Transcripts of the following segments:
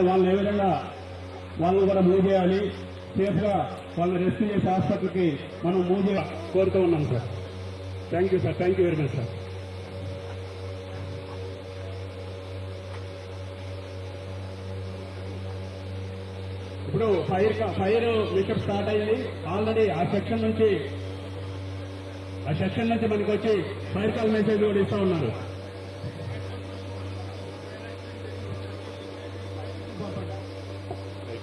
వాళ్ళని ఏ విధంగా వాళ్ళని కూడా మూవ్ చేయాలి, సేఫ్ గా వాళ్ళని రెస్క్యూ చేసే హాస్పిటల్కి మనం మూవ్ చేయాలి కోరుతూ ఉన్నాం sir. Thank you sir, thank you very much sir. ఇప్పుడు ఫైర్ మిషన్ స్టార్ట్ అయింది ఆల్రెడీ. ఆ సెక్షన్ నుంచి మనకి వచ్చి ఫైర్ కాల్ మెసేజ్ కూడా ఇస్తా ఉన్నారు.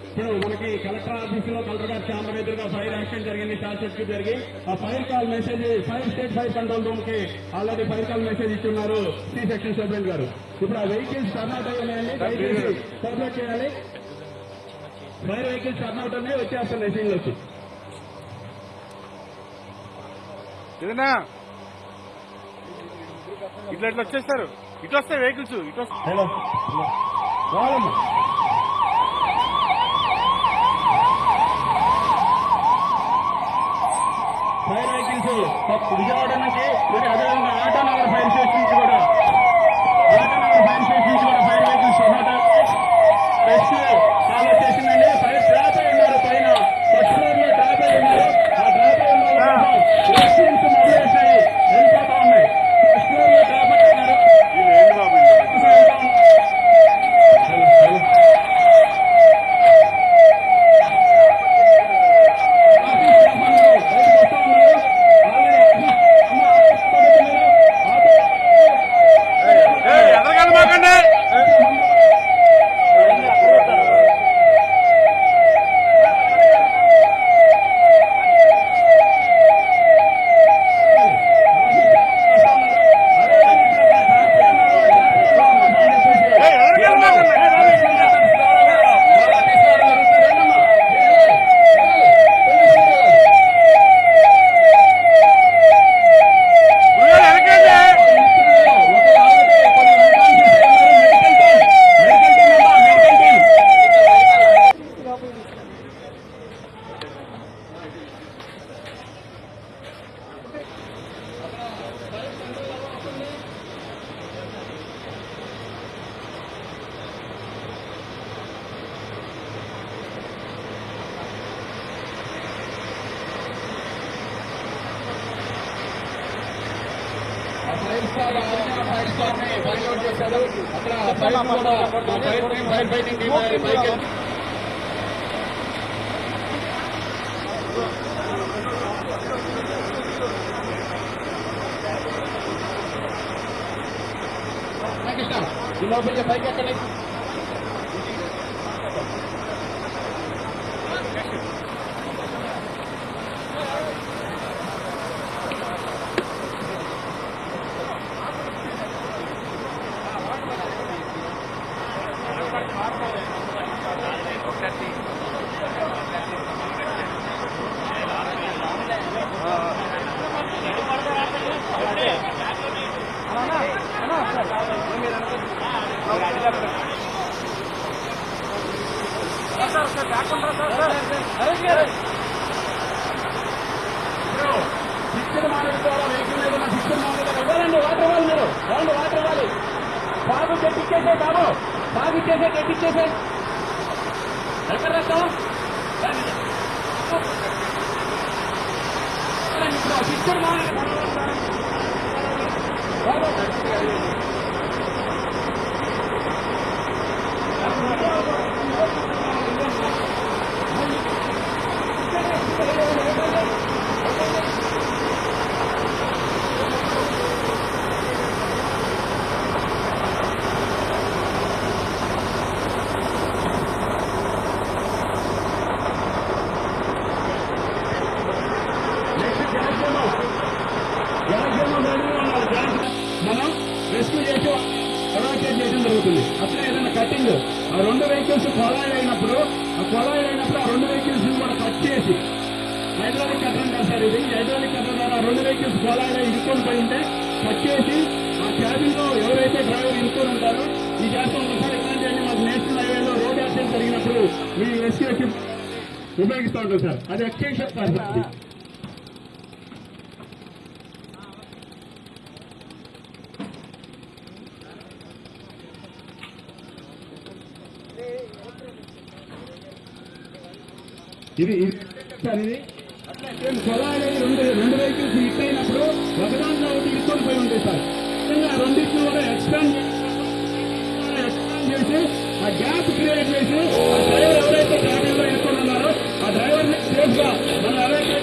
ఇప్పుడు మనకి కలెక్టర్ ఆఫీస్ లో కలెక్టర్ గారి ఛాంబర్ ఎదురుగా ఫైర్ యాక్సిడెంట్ జరిగింది, షార్ట్ సర్క్యూట్ జరిగి ఆ fire call message state fire control room కి ఆల్రెడీ ఫైర్ కాల్ మెసేజ్ ఇస్తున్నారు సి సెక్షన్ సూపరింటెండెంట్ గారు. ఇప్పుడు ఆ వెహికల్స్ టర్న్ అవుట్ అయ్యాయండి, దయచేసి కోఆపరేట్ చేయాలి. ఫైర్ వెహికల్స్ టర్న్ అవుట్ ఉన్నాయి, వచ్చేస్తాను సీన్ లోకి. ఇట్లా వచ్చేస్తారు, ఇట్లా వస్తాయి వెహికల్స్, ఇట్లా వస్తాయి. ఫైర్ వెహికల్స్ విజయవాడ నుంచి మరి అదేవిధంగా ఆటానగర్ ఫైర్ స్టేషన్ నుంచి కూడా ఫైర్ వెహికల్స్ రెస్క్యూ కాల్ వచ్చేసిందండి. ఫైర్ ట్రాప్ అయి ఉన్నారు, పైన ఫస్ట్ ఫ్లోర్ లో ట్రాప్ అయి ఉన్నారు. ఆ ట్రాప్ అయి ఉన్న రెస్క్యూస్ మొదలైపోయి వెళ్ళిపోతా ఉన్నాయి. ఫస్ట్ ఫ్లోర్ లో ట్రాప్ అయి ఉన్నారు. ఫైర్ ఫైటింగ్ టీమ్ లోపలికి పైకి ఎక్కండి. శిక్షణ మానేది ద్వారా వెహికల్ మీద ఉన్న శిక్షణ మానేది ఇవ్వాలండి. వాటర్ ఇవ్వాలి, మీరు వాళ్ళు వాటర్ ఇవ్వాలి. బాబు గట్టిచ్చేసే, బాబు బాగిచ్చేసే, గట్టిచ్చేసే. ఎక్కడ రక్తం శిక్షణ మానేది మనం రెస్క్యూ చేసి ఎవాక్యుయేట్ చేయడం జరుగుతుంది. అట్లా ఏదైనా కట్టింగ్ ఆ రెండు వెహికల్స్ కొలాయిడ్ అయినప్పుడు ఆ రెండు వెహికల్స్ కూడా కట్ చేసి హైడ్రాలిక్ కట్టడం కాదు సార్, ఇది హైడ్రాలిక్ కట్టడం ద్వారా రెండు వెహికల్స్ కొలాయిడ్ ఇరుక్కొని పోయి ఉంటే కట్ చేసి ఆ క్యాబిన్ లో ఎవరైతే డ్రైవర్ ఇరుక్కొని ఉంటారో ఈ చేస్తాం. ఒకసారి ఇట్లాంటివన్నీ మాకు నేషనల్ హైవేలో రోడ్ యాక్సిడెంట్ జరిగినప్పుడు మీ రెస్క్యూ ఎక్విప్ ఉపయోగిస్తూ ఉంటాం సార్. అది ఎక్స్టెన్షన్ పరిస్థితి. ఇది సార్ ఇది అట్లా సేమ్ కొలాయి రెండు వెహికల్స్ హిట్ అయినప్పుడు ఒకదాంట్లో ఒకటి ఇరుక్కొని పోయి ఉంటాయి సార్. నిజంగా రెండింటిని కూడా ఎక్స్పాండ్ చేసి ఆ గ్యాప్ క్రియేట్ చేసి ఆ డ్రైవర్ ఎవరైతే ట్రాఫిక్ లో ఇరుక్కొని ఉన్నారో ఆ డ్రైవర్ ని సేఫ్ గా మనం ఎవరైతే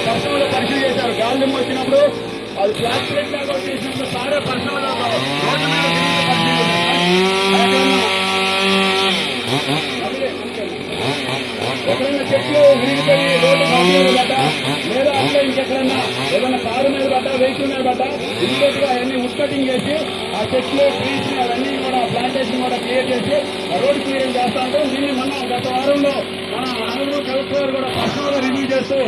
పర్సనల్ పరిశీలి చేశారు. గాలి వచ్చినప్పుడు అది ప్లాస్టిక్ లాగా చేసినప్పుడు సారే పర్సనల్ గా రోడ్డు మీద ఎక్కడైనా చెట్లు విరిగిపోయి రోడ్డు మీద పడ్డా లేదా అట్లా ఇంకెక్కడన్నా ఏదైనా కారు మీద పడ్డా వెహికల్ మీద పడ్డా ఇమీడియట్ గా అవన్నీ ఉత్కటింగ్ చేసి ఆ చెట్లు ట్రీస్ అవన్నీ కూడా ప్లాంటేషన్ కూడా క్రియేట్ చేసి ఆ రోడ్డు క్లియరింగ్ చేస్తా ఉంటాం. దీన్ని మనం గత వారంలో మన ఆనూరు కలెక్టర్ కూడా పర్సనల్ గా రివ్యూ చేస్తూ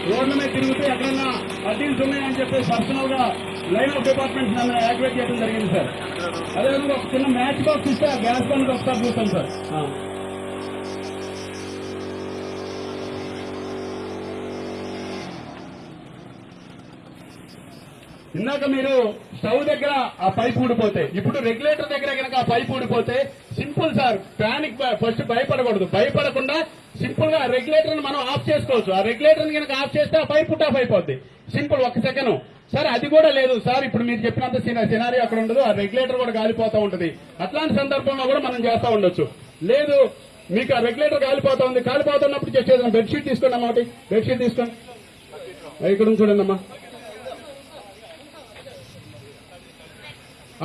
రోడ్ల మీద తిరుగుతూ ఎక్కడన్నా అడ్డీలు ఉన్నాయని చెప్పి పర్సనల్ గా లైన్ ఆఫ్ డిపార్ట్మెంట్స్ నన్ను యాక్టివేట్ చేయడం జరిగింది సార్. అదేవిధంగా ఒక చిన్న మ్యాచ్ బాక్స్ ఇస్తే ఆ గ్యాస్ బండ్ ఒకసారి చూస్తాం సార్. ఇందాక మీరు స్టవ్ దగ్గర ఆ పైప్ ఊడిపోతే ఇప్పుడు రెగ్యులేటర్ దగ్గర కనుక ఆ పైప్ ఊడిపోతే సింపుల్ సార్. ప్యానిక్ ఫస్ట్ భయపడకూడదు. భయపడకుండా సింపుల్ గా రెగ్యులేటర్ మనం ఆఫ్ చేసుకోవచ్చు. ఆ రెగ్యులేటర్ కనుక ఆఫ్ చేస్తే ఆ పైప్ ఆఫ్ అయిపోద్ది. Simple, 1 second sir. అది కూడా లేదు సార్. ఇప్పుడు మీరు చెప్పినంత సినారీ అక్కడ ఉండదు. ఆ రెగ్యులేటర్ కూడా కాలిపోతా ఉంటుంది. అట్లాంటి సందర్భంలో కూడా మనం చేస్తా ఉండొచ్చు. లేదు మీకు ఆ రెగ్యులేటర్ కాలిపోతా ఉంది, కాలిపోతున్నప్పుడు చేసేది బెడ్షీట్ తీసుకోండి అమ్మా. ఒకటి బెడ్షీట్ తీసుకోండి. ఇక్కడ చూడండి అమ్మా.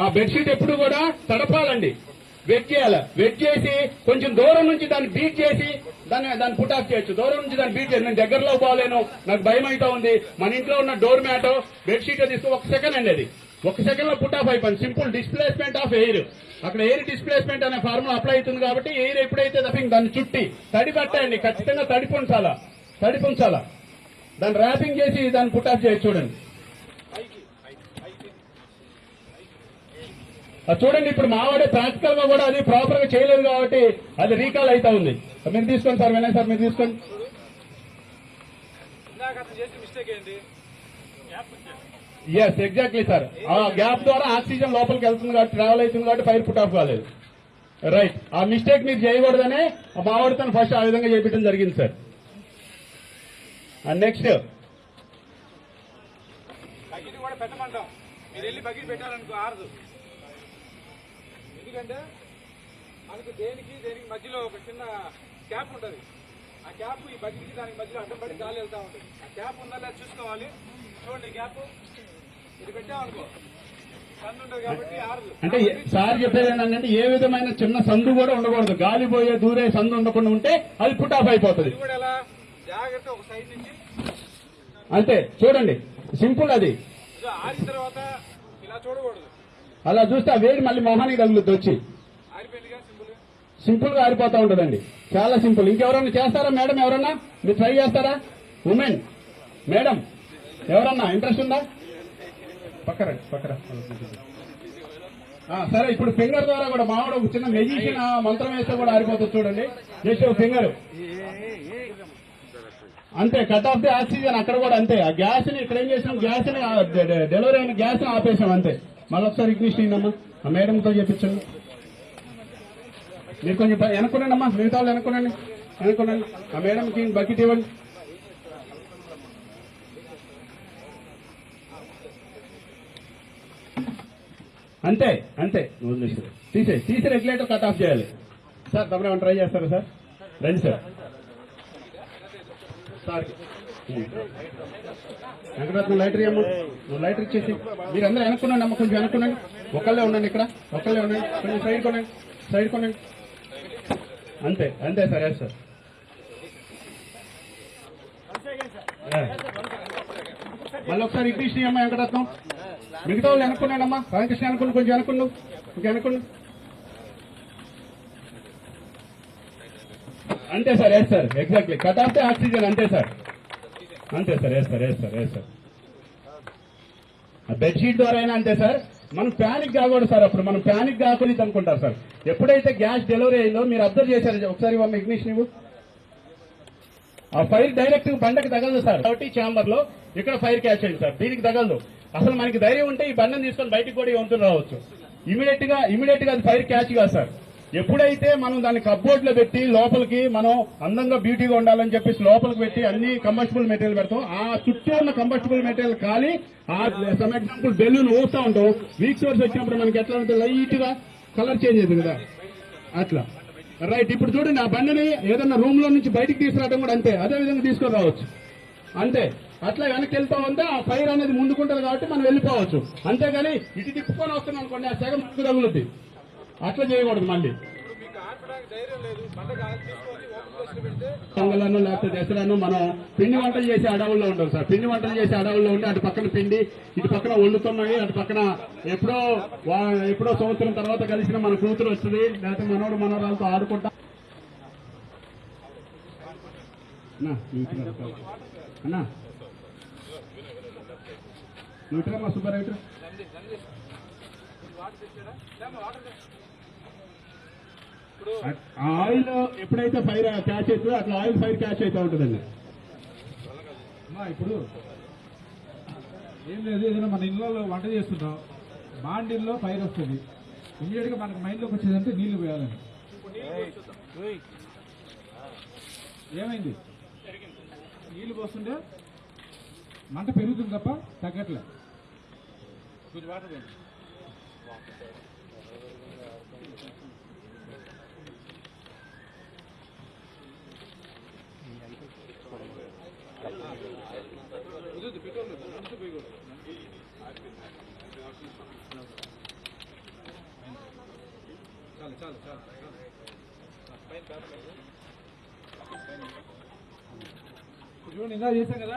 ఆ బెడ్షీట్ ఎప్పుడు కూడా తడపాలండి, వెట్ చేయాలి. వెట్ చేసి కొంచెం దూరం నుంచి దాన్ని బీట్ చేసి దాన్ని పుట్ ఆఫ్ చేయొచ్చు. దూరం నుంచి దాన్ని బీట్ చేసి నేను దగ్గరలో పోలేను, నాకు భయం అవుతా ఉంది, మన ఇంట్లో ఉన్న డోర్ మ్యాట్ బెడ్షీట్ తీసుకుని 1 సెకండ్ అండి. అది 1 సెకండ్ లో పుట్ ఆఫ్ అయిపోయింది. Simple displacement of air. అక్కడ ఎయిర్ డిస్ప్లేస్మెంట్ అనే ఫార్ములా అప్లై అవుతుంది కాబట్టి ఎయిర్ ఎప్పుడైతే తప్పింగ్ దాన్ని చుట్టి తడి పట్టండి, ఖచ్చితంగా తడిపుంచాలా. దాన్ని ర్యాపింగ్ చేసి దాన్ని పుట్ ఆఫ్ చేయొచ్చు. చూడండి చూడండి. ఇప్పుడు మావాడే ప్రాక్టికల్ గా కూడా అది ప్రాపర్ గా చేయలేదు కాబట్టి అది రీకాల్ అవుతా ఉంది. మీరు తీసుకోండి సార్, వినయ్ సార్ మీరు తీసుకోండి. Yes exactly sir. ఆ గ్యాప్ ద్వారా ఆక్సిజన్ లోపలికి వెళ్తుంది కాబట్టి ట్రావెల్ అవుతుంది కాబట్టి ఫైర్ పుట్ ఆఫ్ కాలేదు. రైట్. ఆ మిస్టేక్ మీరు చేయకూడదనే మావాడితో ఫస్ట్ ఆ విధంగా చేయించడం జరిగింది సార్. నెక్స్ట్ పెట్టమంటాం, మీరు వెళ్ళి బకెట్ పెట్టారనుకో ఆరదు. ఎందుకంటే మనకు దేనికి మధ్యలో ఒక చిన్న క్యాప్ ఉంటుంది. ఆ క్యాప్ ఈ బకెట్కి దానికి మధ్యలో అడ్డం పడి గాలి వెళ్తా ఉంటుంది. ఆ క్యాప్ ఉందా లేదా చూసుకోవాలి. చూడండి క్యాప్ ఇది పెట్టామనుకో సందు ఉంటుంది కాబట్టి ఆరదు. అంటే సార్ చెప్పేది ఏంటంటే ఏ విధమైన చిన్న సందు కూడా ఉండకూడదు. గాలి పోయే దూరే సందు ఉండకుండా ఉంటే అది పుట్ ఆఫ్ అయిపోతుంది. కూడా ఎలా జాగ్రత్త ఒక సైడ్ నుంచి అంతే. చూడండి సింపుల్. అది ఆరిన తర్వాత ఇలా చూడకూడదు. అలా చూస్తే ఆ వేడి మళ్ళీ మొహానికి తగులుద్ది వచ్చి సింపుల్ గా ఆరిపోతా ఉంటుందండి. చాలా సింపుల్. ఇంకెవరన్నా చేస్తారా మేడం? ఎవరన్నా మీరు ట్రై చేస్తారా? ఉమెన్ మేడం ఎవరన్నా ఇంట్రెస్ట్ ఉందా? పక్కరా. సరే ఇప్పుడు ఫింగర్ ద్వారా కూడా మావాడు ఒక చిన్న మెజిషియన్ మంత్రం వేస్తే కూడా ఆరిపోతుంది. చూడండి జస్ట్ ఒక ఫింగర్ అంతే. కట్ ఆఫ్ ది ఆక్సిజన్ అక్కడ కూడా అంతే. ఆ గ్యాస్ ని ఇక్కడ ఏం చేసినాం, గ్యాస్ ని డెలివరీ అయిన గ్యాస్ ని ఆపేసాం అంతే. మళ్ళీ ఒకసారి ఇగ్నిషన్ అయిందమ్మా. ఆ మేడంతో చెప్పించండి. మీరు కొంచెం వెనుక్కునండి అమ్మా. మిగతా వాళ్ళు వెనుక్కునండి. ఆ మేడంకి బకెట్ ఇవ్వండి. అంతే. తీసి రెగ్యులేటర్ కట్ ఆఫ్ చేయాలి. సార్ తమరేమైనా ట్రై చేస్తారా సార్? రండి సార్. వెంకటరత్నం లైటర్ అమ్మా. లైటర్ ఇచ్చేసి మీరందరూ వెనుక్కున్నాండి అమ్మ. కొంచెం వెనుక్కున్నాండి. ఒకళ్ళే ఉండండి. ఇక్కడ ఒకళ్ళే ఉండండి. కొంచెం సైడ్ కొనండి. అంతే సార్. సార్ మళ్ళీ ఒకసారి ఇగ్నిషన్ అమ్మా. వెంకటరత్నం మిగతా వాళ్ళు వెనుక్కున్నాడు అమ్మా. రామకృష్ణ అనుకున్నాను. కొంచెం వెనుక్కున్నాడు. అంతే sir. Sir exactly cut off the oxygen. అంతే సార్. బెడ్షీట్ ద్వారా అయినా అంతే సార్. మనం ప్యానిక్ కాకూడదు సార్. అప్పుడు మనం ప్యానిక్ కాకూడదు అనుకుంటారు సార్. ఎప్పుడైతే గ్యాస్ డెలివరీ అయిందో మీరు అబ్జర్వ్ చేశారు. ఒకసారి ఇగ్నిషన్ ఇవ్వు. ఆ ఫైర్ డైరెక్ట్ బండకి తగలదు సార్. కాబట్టి ఛాంబర్ లో ఇక్కడ ఫైర్ క్యాచ్ అయింది సార్, దీనికి తగలదు. అసలు మనకి ధైర్యం ఉంటే ఈ బండను తీసుకొని బయటకు కూడా వంతులు రావచ్చు. ఇమీడియట్ గా అది ఫైర్ క్యాచ్ కాదు సార్. ఎప్పుడైతే మనం దాన్ని కప్బోర్డ్ లో పెట్టి లోపలికి మనం అందంగా బ్యూటీగా ఉండాలని చెప్పేసి లోపలికి పెట్టి అన్ని కంబస్టిబుల్ మెటీరియల్ పెడతాం, ఆ చుట్టూ ఉన్న కంబస్టిబుల్ మెటీరియల్ కాలి ఆ సమ్ ఎగ్జాంపుల్ బెలూన్ ఊపుతా ఉంటాం. వీక్ సోర్స్ వచ్చినప్పుడు మనకి ఎట్లా ఉంటుంది, లైట్ గా కలర్ చేంజ్ అవుతుంది కదా అట్లా. రైట్, ఇప్పుడు చూడండి ఆ బండిని ఏదన్నా రూమ్ లో నుంచి బయటికి తీసుకురావడం కూడా అంతే, అదే విధంగా తీసుకొని రావచ్చు అంతే. అట్లా వెనక్కి వెళ్తా ఉంటే ఆ ఫైర్ అనేది ముందుకుంటుంది కాబట్టి మనం వెళ్ళిపోవచ్చు. అంతేగాని ఇటు తిప్పుకొని వస్తున్నాం అనుకోండి ఆ సెగ ముందుకు తగులుద్ది. అట్లా చేయకూడదు. మళ్ళీ పొంగలను లేకపోతే దసరాను మనం పిండి వంటలు చేసే అడవుల్లో ఉంటాం సార్. పిండి వంటలు చేసే అడవుల్లో ఉంటే అటు పక్కన పిండి ఇటు పక్కన వండుతున్నాయి, అటు పక్కన ఎప్పుడో సంవత్సరం తర్వాత కలిసిన మన కూతురు వస్తుంది, లేకపోతే మనవరాలతో ఆడుకుంటా. అన్నా న్యూట్రల్ సూపర్ రైటర్ ఆయిల్ ఎప్పుడైతే ఫైర్ క్యాచ్ అవుతుందో అట్లా ఆయిల్ ఫైర్ క్యాచ్ అవుతూ ఉంటుందండి. ఇప్పుడు ఏం లేదు, ఏదైనా మన ఇళ్ళలో వంట చేస్తుంటాం, బాండిల్లో ఫైర్ వస్తుంది, ఇమీడియట్ గా మనకు మైండ్లోకి వచ్చేదంటే నీళ్లు పోయాలని. ఏమైంది, నీళ్లు పోస్తుంటే మంట పెరుగుతుంది తప్ప తగ్గట్లే. కొంచెం వాటర్ చూడండి, ఇందా చేశాం కదా,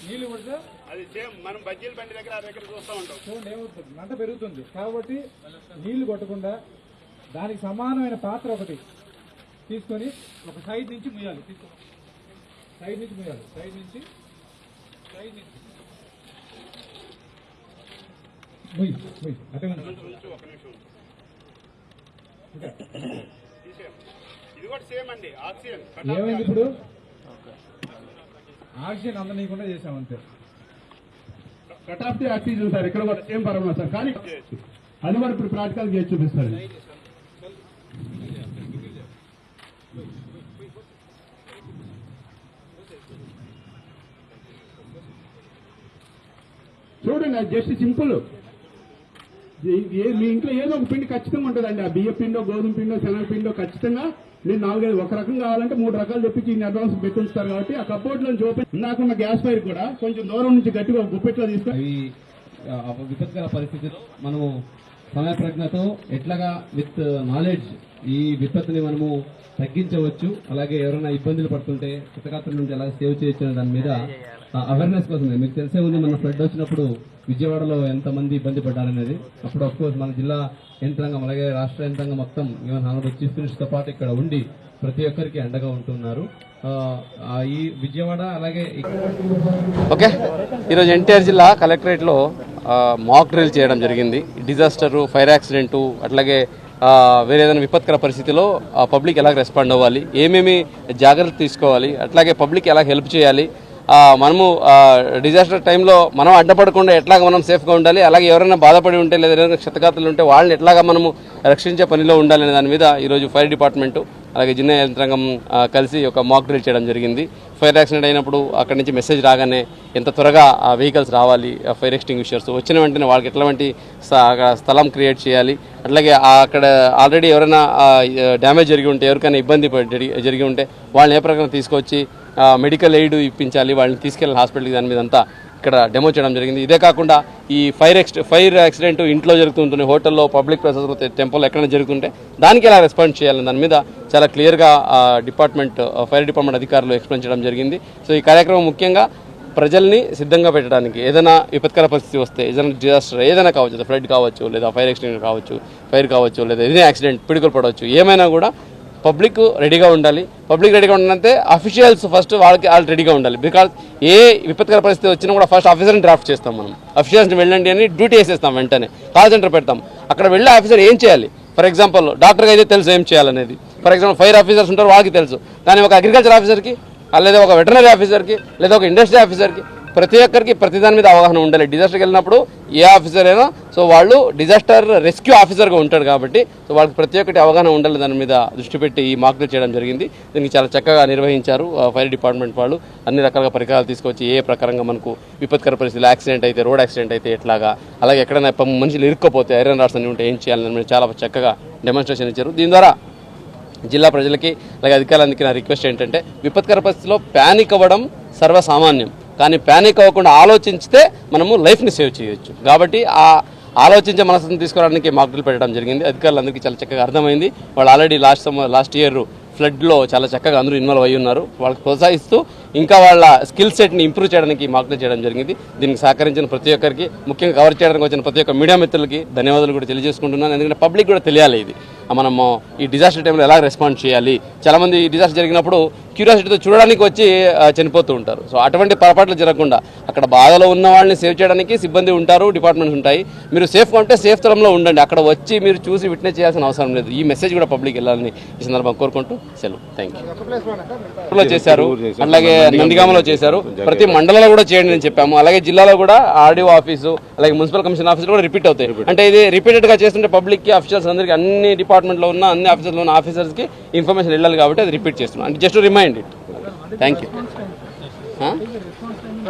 నీళ్లు పడితే అది సేమ్ మనం బజ్జీల బండి దగ్గర చూస్తూ ఉంటాం. చూడండి ఏమవుతుంది, మంట పెరుగుతుంది. కాబట్టి నీళ్లు కొట్టకుండా దానికి సమానమైన పాత్ర ఒకటి తీసుకొని ఒక సైడ్ నుంచి ముయ్యాలి. సైడ్ నుంచి ముయ్యాలి, సైడ్ నుంచి ముయ్యి అట్లా. ఏమైంది ఇప్పుడు, ఆక్సిజన్ అందనీయకుండా చేసామంతే. Cut off the oxygen sir, ఇక్కడ కూడా సేమ్ పరమ సార్, కానీ అది కూడా ఇప్పుడు ప్రాక్టికల్ చేసి చూపిస్తారు. చూడండి, అది జస్ట్ సింపుల్. మీ ఇంట్లో ఏదో ఒక పిండి ఖచ్చితంగా ఉంటుందండి. ఆ బియ్య పిండో, గోధుమ పిండో, శనగ పిండో ఖచ్చితంగా మీరు 4-5 ఒక రకం కావాలంటే 3 రకాలు తెప్పించి అడ్వాన్స్ పెట్టి ఉంచుతారు. కాబట్టి ఆ కబోర్డ్ నుంచి ఓపెన్ నాకున్న గ్యాస్ ఫైర్ కూడా కొంచెం దూరం నుంచి గట్టిగా గుప్పెట్లో తీసుకొని విపత్కర పరిస్థితి మనము సమయప్రజ్ఞతో ఎట్లాగా విత్ నాలెడ్జ్ ఈ విపత్తుని మనము తగ్గించవచ్చు, అలాగే ఎవరైనా ఇబ్బందులు పడుతుంటే క్షతగాత్రుల నుంచి ఎలా సేవ్ చేయొచ్చు దాని మీద అవేర్నెస్ కోసమే. మీకు తెలిసే ఉంది, మన ఫ్లడ్ వచ్చినప్పుడు విజయవాడలో ఎంతమంది ఇబ్బంది పడ్డారనేది. అప్పుడు అఫ్కోర్స్ మన జిల్లా యంత్రాంగం అలాగే రాష్ట్ర యంత్రాంగం మొత్తం ఈవెన్ హానరబుల్ చీఫ్ మినిస్టర్తో పాటు ఇక్కడ ఉండి ప్రతి ఒక్కరికి అండగా ఉంటున్నారు. ఈ విజయవాడ అలాగే ఓకే, ఈరోజు ఎన్టీఆర్ జిల్లా కలెక్టరేట్లో మాక్ డ్రిల్ చేయడం జరిగింది. డిజాస్టరు, ఫైర్ యాక్సిడెంటు, అట్లాగే వేరే ఏదైనా విపత్కర పరిస్థితిలో పబ్లిక్ ఎలా రెస్పాండ్ అవ్వాలి, ఏమేమి జాగ్రత్తలు తీసుకోవాలి, అట్లాగే పబ్లిక్ ఎలా హెల్ప్ చేయాలి, మనము డిజాస్టర్ టైంలో మనం అడ్డపడకుండా ఎట్లాగా మనం సేఫ్గా ఉండాలి, అలాగే ఎవరైనా బాధపడి ఉంటే లేదా ఏదైనా క్షతగాత్రులు ఉంటే వాళ్ళని ఎట్లాగా మనము రక్షించే పనిలో ఉండాలనే దాని మీద ఈరోజు ఫైర్ డిపార్ట్మెంటు అలాగే జిల్లా యంత్రాంగం కలిసి ఒక మాక్ డ్రిల్ చేయడం జరిగింది. ఫైర్ యాక్సిడెంట్ అయినప్పుడు అక్కడి నుంచి మెసేజ్ రాగానే ఎంత త్వరగా ఆ వెహికల్స్ రావాలి, ఫైర్ ఎక్స్టింగ్విషర్స్ వచ్చిన వెంటనే వాళ్ళకి ఎట్లాంటి స్థలం క్రియేట్ చేయాలి, అట్లాగే అక్కడ ఆల్రెడీ ఎవరైనా డ్యామేజ్ జరిగి ఉంటే, ఎవరికైనా ఇబ్బంది జరిగి ఉంటే వాళ్ళని ఏ ప్రకారం తీసుకొచ్చి మెడికల్ ఎయిడ్ ఇప్పించాలి, వాళ్ళని తీసుకెళ్ళాలి హాస్పిటల్కి, దాని మీద అంతా ఇక్కడ డెమో చేయడం జరిగింది. ఇదే కాకుండా ఈ ఫైర్ యాక్సిడెంట్ ఇంట్లో జరుగుతుంటుంది, హోటల్లో, పబ్లిక్ ప్లేసెస్లో, టెంపుల్ ఎక్కడైనా జరుగుతుంటే దానికి ఎలా రెస్పాండ్ చేయాలని దాని మీద చాలా క్లియర్గా ఫైర్ డిపార్ట్మెంట్ అధికారులు ఎక్స్ప్లెయిన్ చేయడం జరిగింది. సో ఈ కార్యక్రమం ముఖ్యంగా ప్రజల్ని సిద్ధంగా పెట్టడానికి, ఏదైనా విపత్కర పరిస్థితి వస్తే, ఏదైనా డిజాస్టర్ ఏదైనా కావచ్చు, ఫ్లడ్ కావచ్చు, లేదా ఫైర్ యాక్సిడెంట్ కావచ్చు, ఫైర్ కావచ్చు, లేదా ఏదైనా యాక్సిడెంట్ పిడుగులు పడవచ్చు, ఏమైనా కూడా పబ్లిక్ రెడీగా ఉండాలి. పబ్లిక్ రెడీగా ఉండాలంటే అఫీషియల్స్ ఫస్ట్ వాళ్ళు రెడీగా ఉండాలి. బికాజ్ ఏ విపత్కర పరిస్థితి వచ్చినా కూడా ఫస్ట్ ఆఫీసర్ని డ్రాఫ్ట్ చేస్తాం, మనం ఆఫీసర్స్ని వెళ్ళండి అని డ్యూటీ వేసేస్తాం, వెంటనే కాల్ సెంటర్ పెడతాం. అక్కడ వెళ్ళే ఆఫీసర్ ఏం చేయాలి, ఫర్ ఎగ్జాంపుల్ డాక్టర్కి అయితే తెలుసు ఏం చేయాలనేది, ఫర్ ఎగ్జాంపుల్ ఫైర్ ఆఫీసర్స్ ఉంటారు వాళ్ళకి తెలుసు, కానీ ఒక అగ్రికల్చర్ ఆఫీసర్కి లేదా ఒక వెటర్నరీ ఆఫీసర్కి లేదా ఒక ఇండస్ట్రీ ఆఫీసర్కి ప్రతి ఒక్కరికి ప్రతి దాని మీద అవగాహన ఉండాలి. డిజాస్టర్కి వెళ్ళినప్పుడు ఏ ఆఫీసర్ అయినా సో వాళ్ళు డిజాస్టర్ రెస్క్యూ ఆఫీసర్గా ఉంటాడు కాబట్టి సో వాళ్ళకి ప్రతి ఒక్కటి అవగాహన ఉండాలి. దాని మీద దృష్టి పెట్టి ఈ మాక్ డ్రిల్ చేయడం జరిగింది. దీనికి చాలా చక్కగా నిర్వహించారు ఫైర్ డిపార్ట్మెంట్ వాళ్ళు. అన్ని రకాలుగా పరికరాలు తీసుకొచ్చి ఏ ప్రకారంగా మనకు విపత్కర పరిస్థితులు యాక్సిడెంట్ అయితే, రోడ్ యాక్సిడెంట్ అయితే ఎట్లాగా, అలాగే ఎక్కడైనా మనుషులు ఇరుక్కపోతే ఐరన్ రాడ్స్ అన్ని ఉంటే ఏం చేయాలని మీద చాలా చక్కగా డెమాన్స్ట్రేషన్ ఇచ్చారు. దీని ద్వారా జిల్లా ప్రజలకి అలాగే అధికారులందరికీ నా రిక్వెస్ట్ ఏంటంటే విపత్కర పరిస్థితిలో ప్యానిక్ అవ్వడం సర్వసామాన్యం, కానీ ప్యానిక్ అవ్వకుండా ఆలోచించితే మనము లైఫ్ని సేవ్ చేయొచ్చు. కాబట్టి ఆ ఆలోచించే మనసును తీసుకోవడానికి మాక్ డ్రిల్ పెట్టడం జరిగింది. అధికారులందరికీ చాలా చక్కగా అర్థమైంది. వాళ్ళు ఆల్రెడీ లాస్ట్ ఇయర్ ఫ్లడ్లో చాలా చక్కగా అందరూ ఇన్వాల్వ్ అయ్యి ఉన్నారు. వాళ్ళకి ప్రోత్సహిస్తూ ఇంకా వాళ్ళ స్కిల్ సెట్ని ఇంప్రూవ్ చేయడానికి మాక్ డ్రిల్ చేయడం జరిగింది. దీనికి సహకరించిన ప్రతి ఒక్కరికి, ముఖ్యంగా కవర్ చేయడానికి వచ్చిన ప్రతి ఒక్క మీడియా మిత్రులకి ధన్యవాదాలు కూడా తెలియజేసుకుంటున్నాను. ఎందుకంటే పబ్లిక్ కూడా తెలియాలి ఇది మనము ఈ డిజాస్టర్ టైంలో ఎలా రెస్పాండ్ చేయాలి. చాలామంది ఈ డిజాస్టర్ జరిగినప్పుడు క్యూరియాసిటీతో చూడడానికి వచ్చి చనిపోతూ ఉంటారు. సో అటువంటి పొరపాట్లు జరగకుండా అక్కడ బాధలో ఉన్న వాళ్ళని సేవ్ చేయడానికి సిబ్బంది ఉంటారు, డిపార్ట్మెంట్స్ ఉంటాయి. మీరు సేఫ్గా ఉంటే సేఫ్ తరంలో ఉండండి. అక్కడ వచ్చి మీరు చూసి విట్నెస్ చేయాల్సిన అవసరం లేదు. ఈ మెసేజ్ కూడా పబ్లిక్ వెళ్ళాలని ఈ సందర్భంగా కోరుకుంటూ సెలవు. Thank you. చేశారు, అలాగే నందిగామలో చేశారు. ప్రతి మండలంలో కూడా చేయండి అని చెప్పాము. అలాగే జిల్లాలో కూడా ఆర్డీఓ ఆఫీసు అలాగే మున్సిపల్ కమిషన్ ఆఫీసు కూడా రిపీట్ అవుతాయి. అంటే ఇది రిపీటెడ్గా చేస్తుంటే పబ్లిక్కి, అఫీషియల్స్ అందరికీ, అన్ని డిపార్ట్మెంట్లో ఉన్న అన్ని ఆఫీసర్లో ఉన్న ఆఫీసర్స్కి ఇన్ఫర్మేషన్ వెళ్ళాలి కాబట్టి అది రిపీట్ చేస్తున్నాం. అంటే just remind it. Thank you.